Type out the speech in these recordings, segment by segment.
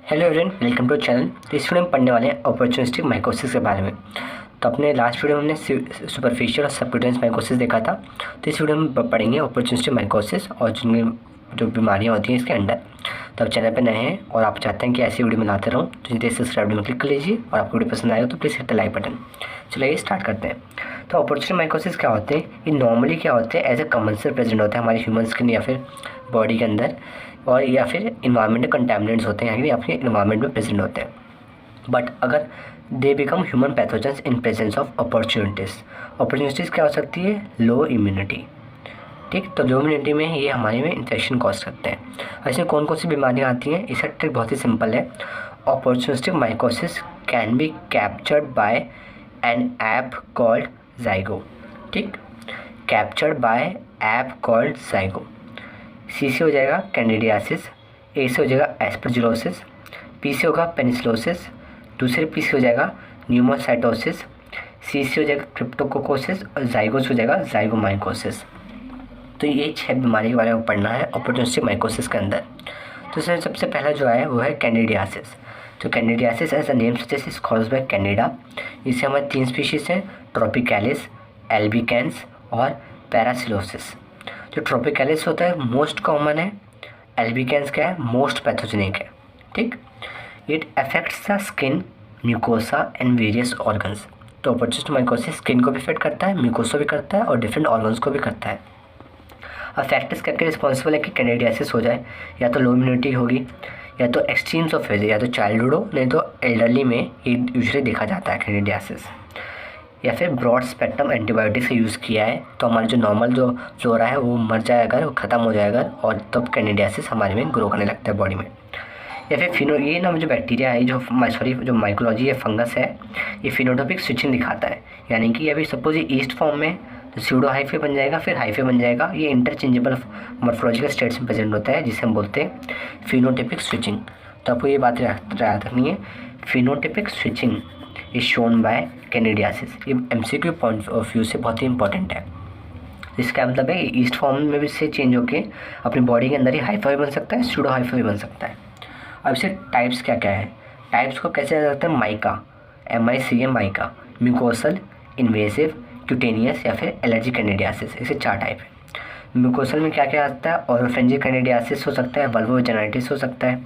Hello everyone, welcome to channel. तो इस video में पढ़ने वाले हैं अपॉर्चुनिस्टिक माइकोसिस के बारे में। तो अपने लास्ट वीडियो में हमने सुपरफिशियल और सबक्यूटेनियस माइकोसिस देखा था। तो इस वीडियो में पढ़ेंगे अपॉर्चुनिस्टिक माइकोसिस और जिनकी जो बीमारियां होती हैं इसके अंदर। तो आप चैनल पर नए हैं और आप चाहते हैं कि ऐसी वीडियो बनाते रहूँ तो जिसे सब्सक्राइब में क्लिक कर लीजिए और आपको वीडियो पसंद आएगा तो please hit the like button. चलिए स्टार्ट करते हैं। तो अपॉर्चुनिस्टिक माइकोसिस क्या होते हैं? ये नॉर्मली क्या होते हैं, एज ए कॉमन से प्रेजेंट होते हैं हमारे ह्यूमन स्किन या फिर बॉडी के अंदर, और या फिर इन्वायरमेंट कंटेमिनेंट्स होते हैं या फिर इन्वायरमेंट में प्रेजेंट होते हैं। बट अगर they become human pathogens in presence of opportunities क्या हो सकती है? लो इम्यूनिटी। ठीक, तो लो इम्यूनिटी में ये हमारे में इन्फेक्शन कॉज करते हैं। ऐसे कौन कौन सी बीमारियाँ आती हैं? इसका ट्रिक बहुत ही सिंपल है। Opportunistic mycosis can be captured by an app called Zygo. ठीक, captured by app called Zygo. C से हो जाएगा कैंडिडियासिस, ए से हो जाएगा एस्परजिलोसिस, पी से होगा पेनिसिलोसिस, दूसरे पी से हो जाएगा न्यूमोसाइटोसिस, सी से हो जाएगा क्रिप्टोकोकोसिस और ज़ाइगो से हो जाएगा ज़ाइगोमाइकोसिस। तो ये 6 बीमारी के बारे में पढ़ना है अपॉर्चुनिस्टिक माइकोसिस के अंदर। तो इसमें सबसे पहला जो है वो है कैंडिडियासिस। तो candidiasis as a name suggest is caused by candida. इससे हमारे 3 स्पीशीज़ हैं, ट्रोपिकैलिस, एल्बिकेंस और पैरासिलोसिस। जो ट्रोपिकैलिस होता है मोस्ट कॉमन है, एल्बिकेंस क्या है? मोस्ट पैथोजेनिक है। ठीक, it affects the skin, mucosa and various organs. तो अपॉर्चुनिस्टिक माइकोसिस स्किन को भी इफेक्ट करता है, म्यूकोसा भी करता है और डिफरेंट ऑर्गन्स को भी करता है। अब फैक्टर्स करके रिस्पॉन्सिबल है कि कैंडिडियासिस हो जाए, या तो लो इम्यूनिटी होगी, या तो एक्सट्रीम्स ऑफ एज, या तो चाइल्डहुड हो, नहीं तो एल्डरली में ये यूजुअली देखा जाता है कैंडिडियासिस, या फिर ब्रॉड स्पेक्ट्रम एंटीबायोटिक से यूज़ किया है तो हमारा जो नॉर्मल जो फ्लोरा है वो मर जाएगा, वो ख़त्म हो जाएगा और तब कैंडिडियासिस हमारे में ग्रो करने लगता है बॉडी में। या फिर ये ना जो बैक्टीरिया है, जो माइकोलॉजी है, फंगस है, ये फिनोटॉपिक स्विचिंग दिखाता है। यानी कि अभी सपोज ये ईस्ट फॉर्म में तो सूडो हाइफे बन जाएगा, फिर हाइफे बन जाएगा। ये इंटरचेंजेबल मॉर्फोलॉजिकल स्टेट्स में प्रेजेंट होता है जिसे हम बोलते हैं फिनोटिपिक स्विचिंग। तो आपको ये बात याद रखनी है, phenotypic switching is shown by candidiasis. ये एमसीक्यू पॉइंट ऑफ व्यू से बहुत ही इंपॉर्टेंट है। इसका मतलब है ईस्ट फॉर्म में भी से चेंज होके अपनी बॉडी के अंदर ही हाइफा भी बन सकता है, सूडो हाइफा भी बन सकता है। अब इसे टाइप्स क्या क्या है? टाइप्स को कैसे जाना जाता है? Mica, MICA mica, mucosal, invasive, cutaneous या फिर एलर्जी कैंडिडियासिस। इसे 4 टाइप है। म्यूकोसल में क्या क्या आता है? ओरोफेंजिक कैंडिडियासिस हो सकता है, वल्वोजेनाइटिस हो सकता है।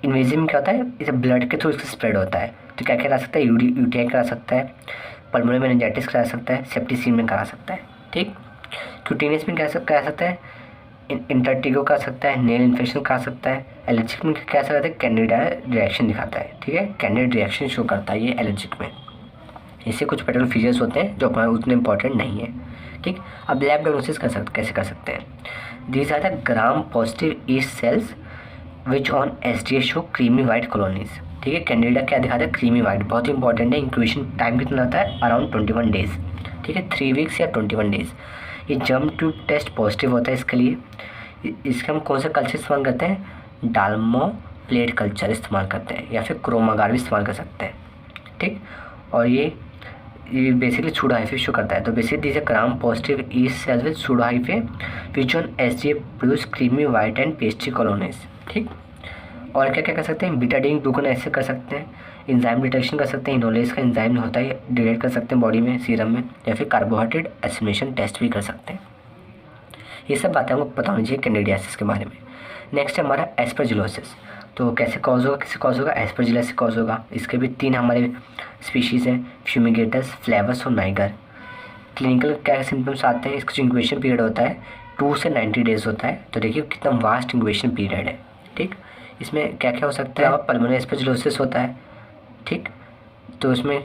इन्वेसिव में क्या होता है? इसे ब्लड के थ्रू इससे स्प्रेड होता है। तो क्या करा सकता है? UTI करा सकता है, पल्मोनरी मेनिंजाइटिस करा सकता है, सेप्टिसीमिया करा सकता है। ठीक, क्यूटेनियस में क्या करा सकता है? इंटरटिगो करा सकता है, नेल इन्फेक्शन करा सकता है। एलर्जिक में क्या सकता है? कैंडिडा रिएक्शन दिखाता है। ठीक है, कैंडिड रिएक्शन शो करता है ये एलर्जिक में। इससे कुछ पर्टिकुलर फीचर्स होते हैं जो हमारे उतने इंपॉर्टेंट नहीं है। ठीक, अब लैब डायग्नोसिस कैसे कर सकते हैं? These are the gram positive yeast cells which on SDA show creamy white colonies. ठीक है, कैंडिडा क्या दिखाता है? क्रीमी वाइट, बहुत ही इंपॉर्टेंट है। इंक्यूबेशन टाइम कितना आता है? Around 21 days. ठीक है, 3 वीक्स या 21 डेज। ये जर्म ट्यूब टेस्ट पॉजिटिव होता है इसके लिए। इसके हम कौन सा कल्चर इस्तेमाल करते हैं? डाल्मो प्लेट कल्चर इस्तेमाल करते हैं, या फिर क्रोमागार भी इस्तेमाल कर सकते हैं। ठीक, और ये बेसिकली सूडो हाइफे शो करता है। तो basically this gram positive yeast sales with pseudo hyphae which on SDA produce creamy white and pastry colonies. ठीक, और क्या क्या कर सकते हैं? बीटाडीन ग्लूकन ऐसे कर सकते हैं, इंजाइम डिटेक्शन कर सकते हैं, इनोलेज का इंजाइम होता है डिटेक्ट कर सकते हैं बॉडी में, सीरम में, या फिर कार्बोहाइड्रेट एसिमिलेशन टेस्ट भी कर सकते हैं। ये सब बातें हमको पता होनी चाहिए कैंडिडियासिस के बारे में। नेक्स्ट है हमारा एस्परजिलोसिस। तो कैसे कॉज होगा, किससे कॉज होगा? एस्परजिलस से कॉज होगा। इसके भी 3 हमारे स्पीशीज़ हैं, फ्यूमिगेटस, फ्लेवस और नाइगर। क्लिनिकल क्या सिम्टम्स आते हैं? इसका जो इंक्यूबेशन पीरियड होता है 2 से 90 डेज होता है। तो देखिए कितना वास्ट इंक्यूबेशन पीरियड है। ठीक, इसमें क्या क्या हो सकता है? पल्मोनरी एस्परजिलोसिस होता है। ठीक, तो इसमें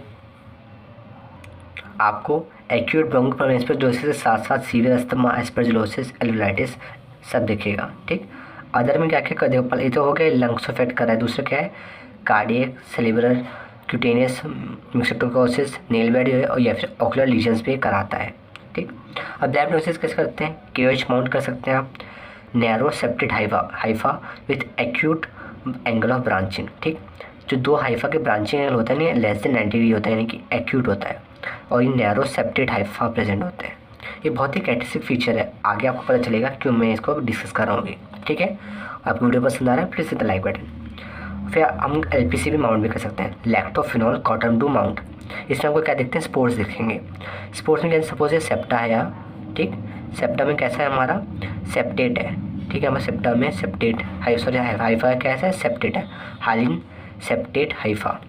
आपको एक्यूट ब्रोंकोपल्मोनरी एस्परजिलोसिस के साथ साथ सीवियर अस्थमा, एस्परजिलोसिस, एल्वेलाइटिस सब दिखेगा। ठीक, अदर में क्या क्या कर देगा? ये तो हो गया लंग्स को अफेक्ट कर रहा है। दूसरा क्या है? Cardiac, cerebral, cutaneous, mucosis, nail bed और या फिर ऑकुलर लीजन्स भी कराता है। ठीक, अब लैब डायग्नोसिस कैसे करते हैं? KOH माउंट कर सकते हैं आप, narrow septate Haifa with acute angle of branching. ठीक, जो 2 हाइफा के ब्रांचिंग एंगल होता है ना, लेस देन 90 डिग्री होता है, यानी कि एक्यूट होता है, और ये नैरो सेप्टेड हाइफा प्रेजेंट होते हैं। ये बहुत ही कैरेक्टरिस्टिक फीचर है, आगे आपको पता चलेगा क्यों मैं इसको डिस्कस कर रहा हूँ। ठीक है, आपको वीडियो पसंद आ रहा है please hit the like button. फिर हम LPCB माउंट भी कर सकते हैं, लैक्टोफिनॉल कॉटन टू माउंट। इसमें आपको क्या देखते हैं, स्पोर्स दिखेंगे। स्पोर्स में क्या, सपोज ये सेप्टा है यहाँ, ठीक, सेप्टा में कैसा है हमारा, सेप्टेट है, ठीक है, हमारे सेप्टा में सेप्टेट हाइफा कैसा है, सेप्टेट है, हालिन सेप्टेट हाइफा।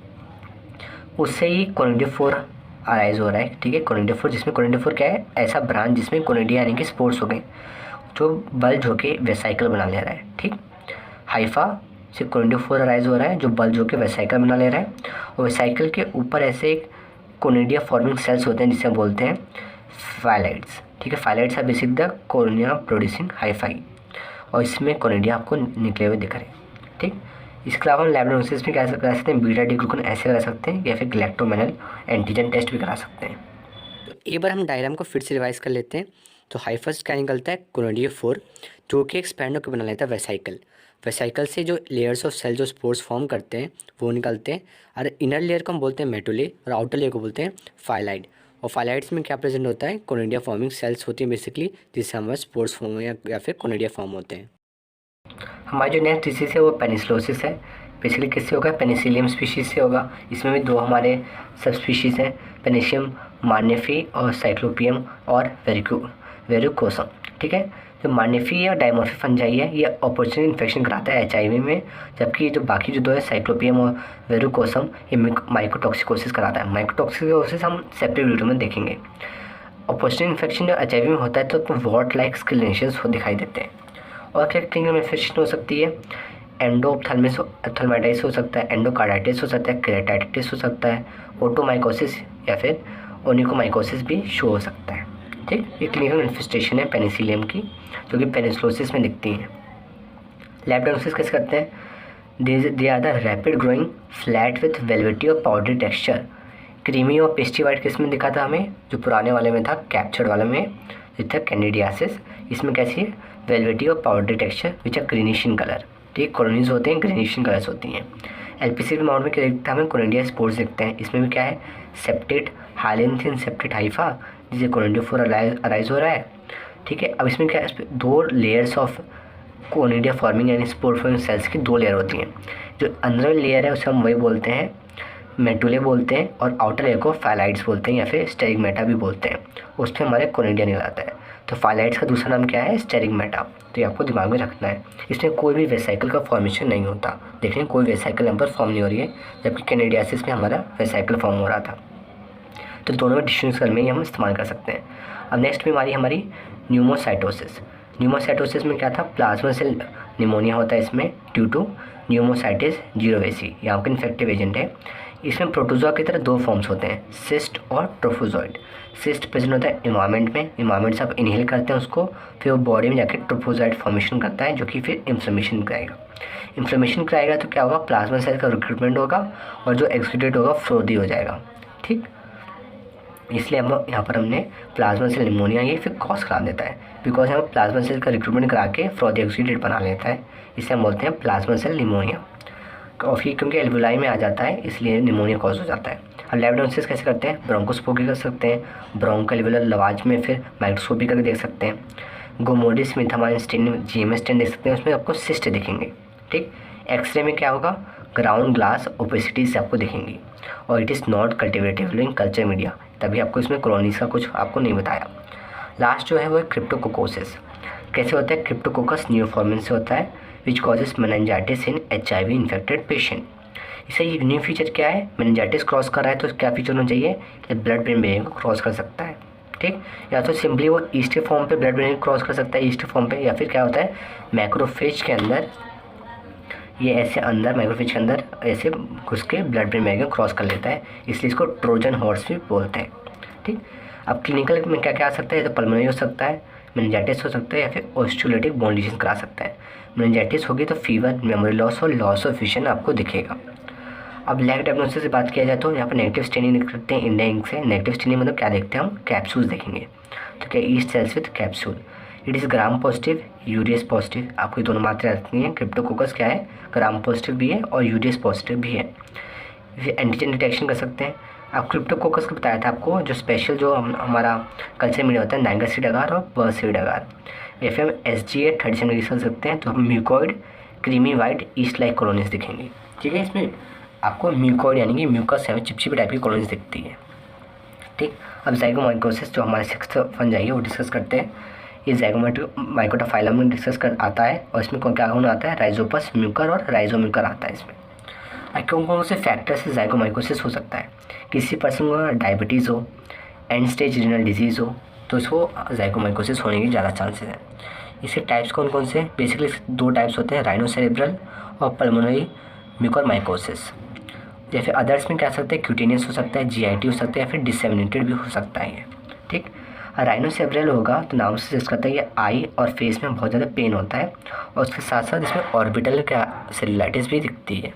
उससे ही कोनिडियोफोर अराइज हो रहा है, ठीक है, कोनिडियोफोर, जिसमें कोनिडियोफोर क्या है, ऐसा ब्रांच जिसमें कोनिडिया यानी कि स्पोर्स हो गए, जो बल्ज होके वेसाइकल बना ले रहा है, ठीक। हाइफा से कोनिडियोफोर अराइज हो रहा है, जो बल्ज होके वेसाइकल बना ले रहा है, और वेसाइकल के ऊपर ऐसे एक कोनिडिया फॉर्मिंग सेल्स होते हैं जिसे हम बोलते हैं फाइलाइट्स, ठीक है। Phialides are basic the conidia producing hyphae, और इसमें कोनिडिया आपको निकले हुए दिख रहे हैं, ठीक। इसके अलावा हम लैब डायग्नोसिस भी करा सकते हैं, बीटा डी ग्लूकन ऐसे करा सकते हैं, या फिर ग्लैक्टोमेनल एंटीजन टेस्ट भी करा सकते हैं। तो एक बार हम डायग्राम को फिर से रिवाइज कर लेते हैं। तो हाइफा क्या निकलता है, कोनिडियोफोर, जो कि एक्सपैंड होकर बना लेता है वेसाइकल। वेसाइकल से जो लेयर्स ऑफ सेल जो स्पोर्स फॉर्म करते हैं वो निकलते हैं, और इनर लेयर को हम बोलते हैं मेटुले, और आउटर लेयर को बोलते हैं फाइलाइड। और फाइलाइड्स में क्या प्रेजेंट होता है, कोनिडिया फॉर्मिंग सेल्स होती हैं बेसिकली, जिससे हमारे स्पोर्स फॉर्म या फिर कोनिडिया फॉर्म होते हैं। हमारी जो नेक्स्ट डिसीज़ है वो पेनिसिलोसिस है। बेसिकली किससे होगा, पेनिसिलियम स्पीशीज़ से होगा। इसमें भी दो हमारे सब स्पीशीज़ हैं, पेनिसियम मार्नेफी और साइक्लोपियम और वेरुकोसम, ठीक है। जो मार्नेफी या डायमॉर्फी फंजाई है, ये अपॉर्चुनिटी इन्फेक्शन कराता है HIV में, जबकि जो बाकी जो दो है साइक्लोपियम और वेरुकोसम, ये माइकोटॉक्सिकोसिस कराता है। माइकोटॉक्सिकोसिस हम सेपरेट वीडियो में देखेंगे। अपॉर्चुनिटी इन्फेक्शन जो HIV में होता है तो वॉट लाइक स्किलेशंस दिखाई देते हैं। और क्या क्लिनिकल मैनिफेस्टेशन हो सकती है, एंडोऑप्थेल्माइटिस हो सकता है, एंडोकार्डाइटिस हो सकता है, केराटाइटिस हो सकता है, ओटोमाइकोसिस या फिर ओनिकोमाइकोसिस भी शो हो सकता है, ठीक। ये क्लिनिकल मैनिफेस्टेशन है पेनिसिलियम की, जो कि पेनिसिलोसिस में दिखती हैं। लैब डायग्नोसिस कैसे करते हैं, they are the rapid growing flat with velvety और पाउडरी टेक्सचर। क्रीमी और पेस्ट्री वाइट किस में दिखा था हमें, जो पुराने वाले में था, कैप्चर्ड वाले में जो था कैंडिडियासिस। इसमें कैसी है, वेलवेटी और powdery texture which are greenish in colour, ठीक। कॉलोनीज होते हैं ग्रीनिश इन कलर्स होती हैं। LPCB माउंट में क्या दिखता है हमें, कोनिडिया स्पोर्स दिखते हैं। इसमें भी क्या है, सेप्टेट हाइलेंथिन सेप्टेट हाइफा, जिसे कोनिडियोफोर अराइज हो रहा है, ठीक है। अब इसमें क्या है, इस दो लेयर्स ऑफ कोनिडिया फॉर्मिंग यानी स्पोर फॉर्मिंग सेल्स की दो लेयर होती हैं। जो अंदर लेयर है उसे हम वही बोलते हैं मेटुले बोलते हैं, और आउटर लेयर को फाइलाइट्स बोलते हैं या फिर स्टेरिगमेटा भी बोलते हैं। उसमें हमारे कोनिडिया निकल आता है। तो फाइलाइट्स का दूसरा नाम क्या है, स्टेरिगमेटा। तो ये आपको दिमाग में रखना है। इसमें कोई भी वेसाइकल का फॉर्मेशन नहीं होता, देखिए कोई वेसाइकल यहाँ पर फॉर्म नहीं हो रही है, जबकि कैंडिडियासिस में हमारा वेसाइकल फॉर्म हो रहा था। तो दोनों में डिस्टिंग्विश करने में हम इस्तेमाल कर सकते हैं। अब नेक्स्ट बीमारी हमारी न्यूमोसाइटोसिस। न्यूमोसाइटोसिस में क्या था, प्लाज्मा सेल निमोनिया होता है इसमें ड्यू टू न्यूमोसाइटिस जीरोवेसी, यहाँ का इन्फेक्टिव एजेंट है। इसमें प्रोटोजोआ की तरह दो फॉर्म्स होते हैं, सिस्ट और ट्रोफोजॉइड। सिस्ट प्रेजेंट होता है इन्वायरमेंट में, इन्वायरमेंट से आप इनहेल करते हैं उसको, फिर वो बॉडी में जाकर ट्रोफोजॉइड फॉर्मेशन करता है, जो कि फिर इन्फ्लेमेशन कराएगा। इन्फ्लेमेशन कराएगा तो क्या होगा, प्लाज्मा सेल का रिक्रूटमेंट होगा, और जो एक्सक्रीटेड होगा फ्रोदी हो जाएगा, ठीक। इसलिए हम यहाँ पर हमने प्लाज्मा सेल निमोनिया ये फिर कॉज करा देता है, बिकॉज हम प्लाज्मा सेल का रिक्रूटमेंट करा के फ्रोदी एक्सक्रीटेड बना लेता है, इसे हम बोलते हैं प्लाज्मा सेल निमोनिया। और फिर क्योंकि एल्वुलाई में आ जाता है इसलिए निमोनिया कॉज हो जाता है। अब लैब डायग्नोसिस कैसे करते हैं, ब्रोंकोस्कोपी कर सकते हैं, ब्रोंकोएल्वुलर लवाज में फिर माइक्रोस्कोपी करके देख सकते हैं। गोमोडिस मिथामाइन स्टेन GMS स्टेन देख सकते हैं, उसमें आपको सिस्ट दिखेंगे, ठीक। एक्सरे में क्या होगा, ग्राउंड ग्लास ओपेसिटी से आपको दिखेंगी, और it is not cultivatable in culture media, तभी आपको इसमें कॉलोनीज का कुछ आपको नहीं बताया। लास्ट जो है वो है क्रिप्टोकोकोसिस। कैसे होता है, क्रिप्टोकोकस न्यूफॉर्मेन से होता है, which causes meningitis in HIV infected patient. इससे ये न्यू फीचर क्या है, मेनिंजाइटिस क्रॉस कर रहा है तो क्या फीचर होना चाहिए, कि ब्लड ब्रेन बैरियर को क्रॉस कर सकता है, ठीक। या तो सिंपली वो ईस्ट फॉर्म पे ब्लड ब्रेन क्रॉस कर सकता है, ईस्ट फॉर्म पे, या फिर क्या होता है मैक्रोफेज के अंदर, ये ऐसे अंदर मैक्रोफेज के अंदर ऐसे घुस के ब्लड ब्रेन बैरियर क्रॉस कर लेता है, इसलिए इसको ट्रोजन हॉर्स भी बोलते हैं, ठीक। अब क्लिनिकल में क्या क्या आ सकता है, तो पल्मोनरी हो सकता है, मेनिंजाइटिस हो सकता है, या फिर ऑस्टियोलाइटिक बोन डिजीज करा सकता है। मेनिंजाइटिस होगी तो फीवर, मेमोरी लॉस और लॉस ऑफ विजन आपको दिखेगा। अब लैब डायग्नोसिस से बात किया जाए तो यहाँ पर नेगेटिव स्टेनिंग देख सकते हैं इंडिया इंक से। नेगेटिव स्टेनिंग मतलब क्या देखते हैं हम, कैप्सूल्स देखेंगे। तो क्या east sales with capsule, it is gram positive urease positive, आपको ये दोनों मात्रा रखनी है। क्रिप्टोकोकस क्या है, ग्राम पॉजिटिव भी है और यूरियस पॉजिटिव भी है। फिर एंटीजन डिटेक्शन कर सकते हैं। आप क्रिप्टोकोकस को बताया था आपको, जो स्पेशल जो हमारा कल्चर मीडिया होता है, नाइगर अगार और बर्सिड अगार, या फिर हम SGA 37 कर सकते हैं, तो हम mucoid creamy white east like colonies दिखेंगे, ठीक है। इसमें आपको म्यूकॉइड यानी कि म्यूकस है चिपचिपी टाइप की कॉलोनीज दिखती है। ठीक, अब ज़ाइगोमाइकोसिस जो हमारे 6th फंजाई है वो डिस्कस करते हैं। ये ज़ाइगोमाइकोटाफाइलम में डिस्कस कर आता है और इसमें क्या कौन आता है, राइजोपस, म्यूकर और राइजोम्यूकर आता है इसमें। कौन कौन से फैक्टर से ज़ाइगोमाइकोसिस हो सकता है, किसी पर्सन को डायबिटीज़ हो, एंड स्टेज रीनल डिजीज़ हो तो इसको ज़ाइगोमाइकोसिस होने की ज़्यादा चांसेस हैं। इसके टाइप्स कौन कौन से, बेसिकली 2 टाइप्स होते हैं, राइनोसेरेब्रल और पल्मोनरी म्यूकोरमाइकोसिस। या फिर अदर्स में क्या सकते हैं, क्यूटेनियस हो सकता है, जीआईटी हो सकता है, या फिर डिसेमिनेटेड भी हो सकता है ये। ठीक, राइनोसेरेब्रल होगा तो नाम से सजेस्ट करता है ये आई और फेस में बहुत ज़्यादा पेन होता है और उसके साथ साथ इसमें ऑर्बिटल का सेलुलाइटिस भी दिखती है।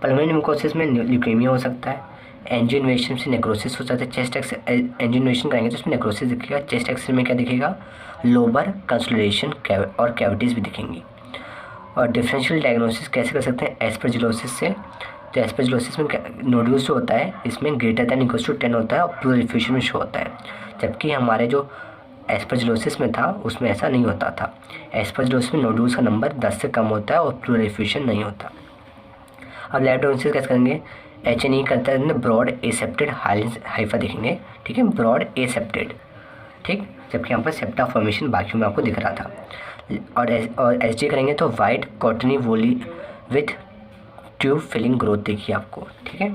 पल्मोनरी म्यूकोसिस में ल्यूकेमिया हो सकता है, एंजियोइन्वेशन से नेक्रोसिस हो सकता है। चेस्ट एक्स एंजियोइन्वेशन करेंगे तो उसमें नेक्रोसिस दिखेगा। चेस्ट एक्सरे में क्या दिखेगा, लोबर कंसोलिडेशन और कैविटीज़ भी दिखेंगी। और डिफरेंशियल डायग्नोसिस कैसे कर सकते हैं, एस्परजिलोसिस से। तो एस्परजिलोसिस में नोड्यूल्स जो होता है इसमें ग्रेटर दैन इक्वल टू 10 होता है और प्लूरिफिकेशन में शो होता है, जबकि हमारे जो एस्परजिलोसिस में था उसमें ऐसा नहीं होता था। एस्परजिलोसिस में नोड्यूल्स का नंबर 10 से कम होता है और प्लूरिफिकेशन नहीं होता। अब लैब डायग्नोसिस कैसे करेंगे, HNE करता है ब्रॉड एसेप्टेड हाइफा दिखेंगे। ठीक है, ब्रॉड एसेप्टेड। ठीक, जबकि यहाँ पर सेप्टा फॉर्मेशन बाकी में आपको दिख रहा था। और HG करेंगे तो वाइट कॉटनी वोली विथ ट्यूब फिलिंग ग्रोथ देखिए आपको। ठीक है,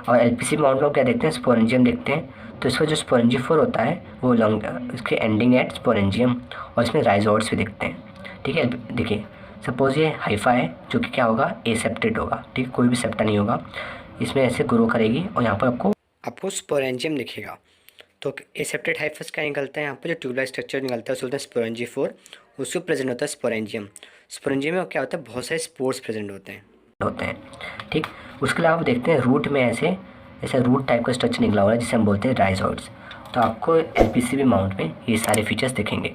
और LPC माउंट में क्या देखते हैं, स्पोरेंजियम देखते हैं। तो इसका जो स्पोरेंजिफोर होता है वो लॉन्ग इसके एंडिंग एट स्पोरेंजियम और इसमें राइजोइड्स भी दिखते हैं। ठीक है, देखिए सपोज ये हाइफा है जो कि क्या होगा, एसेप्टेड होगा। ठीक है, कोई भी सेप्टा नहीं होगा, इसमें ऐसे ग्रो करेगी और यहाँ पर आपको स्पोरेंजियम दिखेगा। तो एसेप्टेड हाइफस क्या निकलता है, यहाँ पर जो ट्यूबलाइट स्ट्रक्चर निकलता है उसे बोलते हैं स्पोरेंजिफोर। उसको प्रेजेंट होता है स्पोरेंजियम। स्पोरेंजियम में क्या होता है, बहुत सारे स्पोर्स प्रेजेंट होते हैं। ठीक, उसके अलावा आप देखते हैं रूट में ऐसे रूट टाइप का स्ट्रक्चर निकला हुआ है जिसे हम बोलते हैं राइजोइड्स। तो आपको LPCB माउंट में ये सारे फीचर्स दिखेंगे।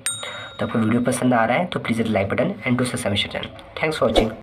तो आपको वीडियो पसंद आ रहा है तो please like button and do subscribe. Thanks for watching.